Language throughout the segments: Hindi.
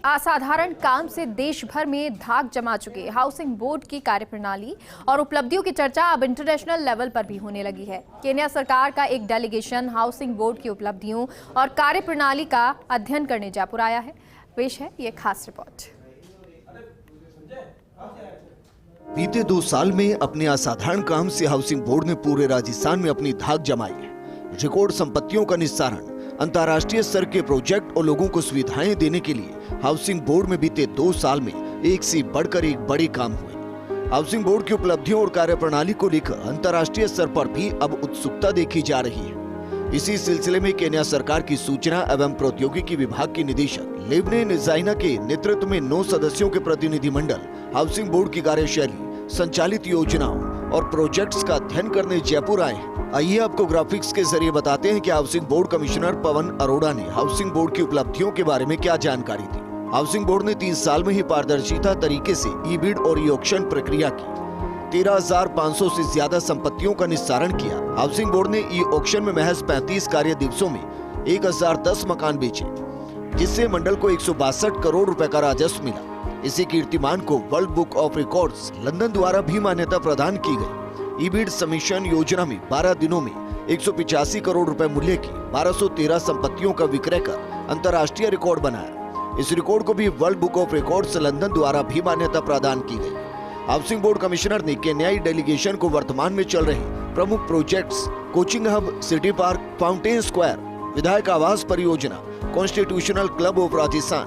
असाधारण काम से देश भर में धाक जमा चुके हाउसिंग बोर्ड की कार्यप्रणाली और उपलब्धियों की चर्चा अब इंटरनेशनल लेवल पर भी होने लगी है। केन्या सरकार का एक डेलीगेशन हाउसिंग बोर्ड की उपलब्धियों और कार्यप्रणाली का अध्ययन करने जयपुर आया है। पेश है ये खास रिपोर्ट। बीते 2 साल में अपने असाधारण काम से हाउसिंग बोर्ड ने पूरे राजस्थान में अपनी धाक जमाई है। रिकॉर्ड संपत्तियों का निस्तारण, अंतर्राष्ट्रीय स्तर के प्रोजेक्ट और लोगों को सुविधाएं देने के लिए हाउसिंग बोर्ड में बीते 2 साल में एक से बढ़कर एक बड़े काम हुए। हाउसिंग बोर्ड की उपलब्धियों और कार्यप्रणाली को लेकर अंतर्राष्ट्रीय स्तर पर भी अब उत्सुकता देखी जा रही है। इसी सिलसिले में केन्या सरकार की सूचना एवं प्रौद्योगिकी विभाग के निदेशक लेवने निजाइना के नेतृत्व में 9 सदस्यों के प्रतिनिधिमंडल हाउसिंग बोर्ड की कार्यशैली, संचालित योजनाओं और प्रोजेक्ट्स का अध्ययन करने जयपुर आए हैं। आइए आपको ग्राफिक्स के जरिए बताते हैं कि housing board commissioner Pawan Arora ने हाउसिंग बोर्ड की उपलब्धियों के बारे में क्या जानकारी दी। हाउसिंग बोर्ड ने 3 साल में ही पारदर्शिता तरीके से ई बिड और ई ऑक्शन प्रक्रिया की। 13,500 से ज्यादा संपत्तियों का निस्तारण किया। हाउसिंग बोर्ड ने ई ऑक्शन में महज 35 कार्य दिवसों में 1010 मकान बेचे, जिससे मंडल को 162 करोड़ रुपए का राजस्व मिला। इसी कीर्तिमान को world book of records London द्वारा भी मान्यता प्रदान की गई। ई बिड सबमिशन योजना में 12 दिनों में 185 करोड़ रुपए मूल्य की 1213 संपत्तियों का विक्रय कर अंतर्राष्ट्रीय रिकॉर्ड बनाया। इस रिकॉर्ड को भी world book of records London द्वारा भी मान्यता प्रदान की गई। हाउसिंग बोर्ड कमिश्नर ने केन्याई डेलीगेशन को वर्तमान में चल रहे प्रमुख projects coaching hub, city park, fountain square, विधायक आवास परियोजना, constitutional club of Rajasthan,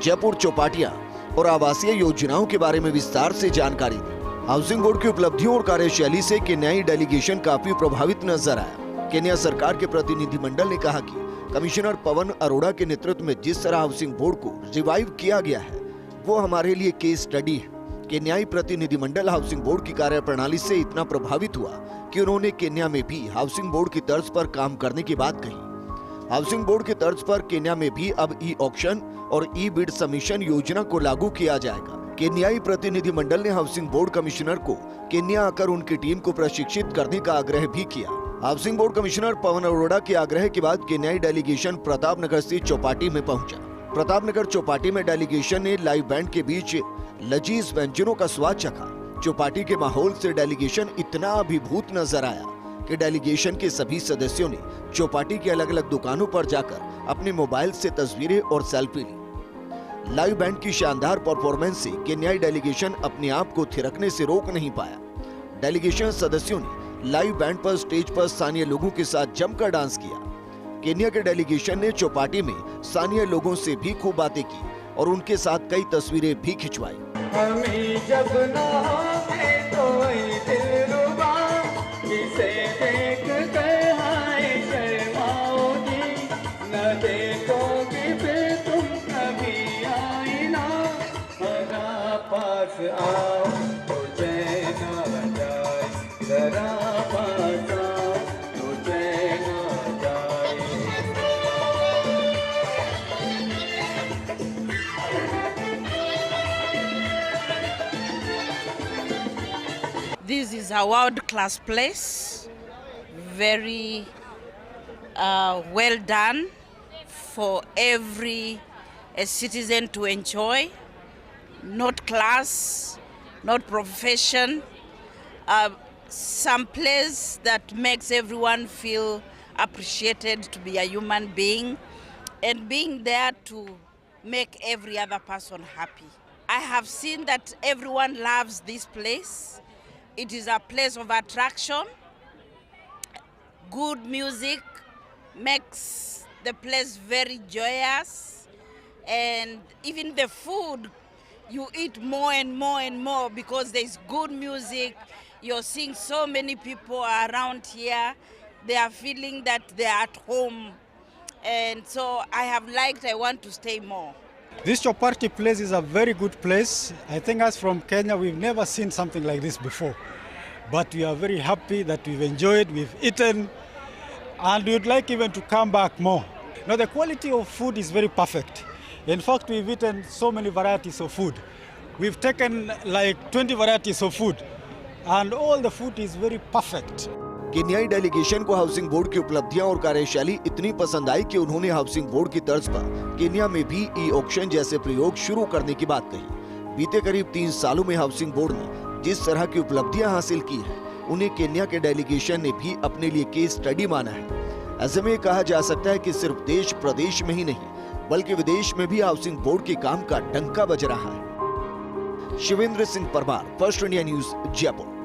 Jaipur Chaupatiya और आवासीय योजनाओं के बारे में विस्तार से जानकारी दी। हाउसिंग बोर्ड की उपलब्धियों और कार्यशैली से केन्याई डेलीगेशन काफी प्रभावित नजर आया। केन्या सरकार के प्रतिनिधिमंडल ने कहा कि कमिश्नर पवन अरोड़ा के नेतृत्व में जिस तरह हाउसिंग बोर्ड को रिवाइव किया गया है, वो हमारे लिए केस स्टडी है। केन्याई प्रतिनिधिमंडल हाउसिंग बोर्ड की कार्यप्रणाली से इतना प्रभावित हुआ कि उन्होंने केन्या में भी हाउसिंग बोर्ड की तर्ज पर काम करने की बात कही। हाउसिंग बोर्ड की तर्ज पर केन्या में भी अब ई ऑक्शन और ई बिड सबमिशन योजना को लागू किया जाएगा। केन्याई प्रतिनिधिमंडल ने हाउसिंग बोर्ड कमिश्नर को केन्या आकर उनकी टीम को प्रशिक्षित करने का आग्रह भी किया। Housing board commissioner Pawan Arora के आग्रह के बाद केन्याई डेलीगेशन प्रतापनगर स्थित चौपाटी में पहुंचा। प्रतापनगर चौपाटी में डेलीगेशन ने लाइव बैंड के बीच लजीज व्यंजनों का स्वाद चखा। चौपाटी के माहौल से डेलीगेशन इतना अभिभूत नजर आया कि डेलीगेशन के सभी सदस्यों ने चौपाटी की अलग-अलग दुकानों पर जाकर अपने मोबाइल से तस्वीरें और सेल्फी ली। लाइव बैंड की शानदार परफॉर्मेंस से केन्याई डेलीगेशन अपने आप को थिरकने से रोक नहीं पाया। डेलीगेशन सदस्यों ने लाइव बैंड पर स्टेज पर स्थानीय लोगों के साथ जमकर डांस किया। केन्या के डेलीगेशन ने चौपाटी में स्थानीय लोगों से भी खूब बातें की और उनके साथ कई तस्वीरें भी खिंचवाई। हमें जब नहाते तो दिलरुबा जिसे देख कर हाय शर्माओगी, न देखोगी फिर तुम कभी आई ना, जरा पास आओ तो चैन आ जाए, जरा पास आओ तो चैन आ जाए। This is a world-class place, very well done for every citizen to enjoy, not class, not profession, some place that makes everyone feel appreciated to be a human being and being there to make every other person happy. I have seen that everyone loves this place. It is a place of attraction. Good music makes the place very joyous, and even the food, you eat more and more and more because there's good music. You're seeing so many people around here. They are feeling that they're at home, and so I want to stay more. This Chopati place is a very good place. I think us from Kenya, we've never seen something like this before. But we are very happy that we've enjoyed, we've eaten, and we'd like even to come back more. Now the quality of food is very perfect. In fact, we've eaten so many varieties of food. We've taken like 20 varieties of food, and all the food is very perfect. केन्याई डेलीगेशन को हाउसिंग बोर्ड की उपलब्धियां और कार्यशैली इतनी पसंद आई कि उन्होंने हाउसिंग बोर्ड की तर्ज पर केन्या में भी ई ऑक्शन जैसे प्रयोग शुरू करने की बात कही। बीते करीब 3 सालों में हाउसिंग बोर्ड ने जिस तरह की उपलब्धियां हासिल की है, उन्हें केन्या के डेलीगेशन ने भी अपने लिए केस स्टडी माना है। ऐसे में कहा जा सकता है कि सिर्फ देश प्रदेश में ही नहीं बल्कि विदेश में भी हाउसिंग बोर्ड के काम का डंका बज रहा है। Shivendra Singh Parmar, first India news, Jaipur.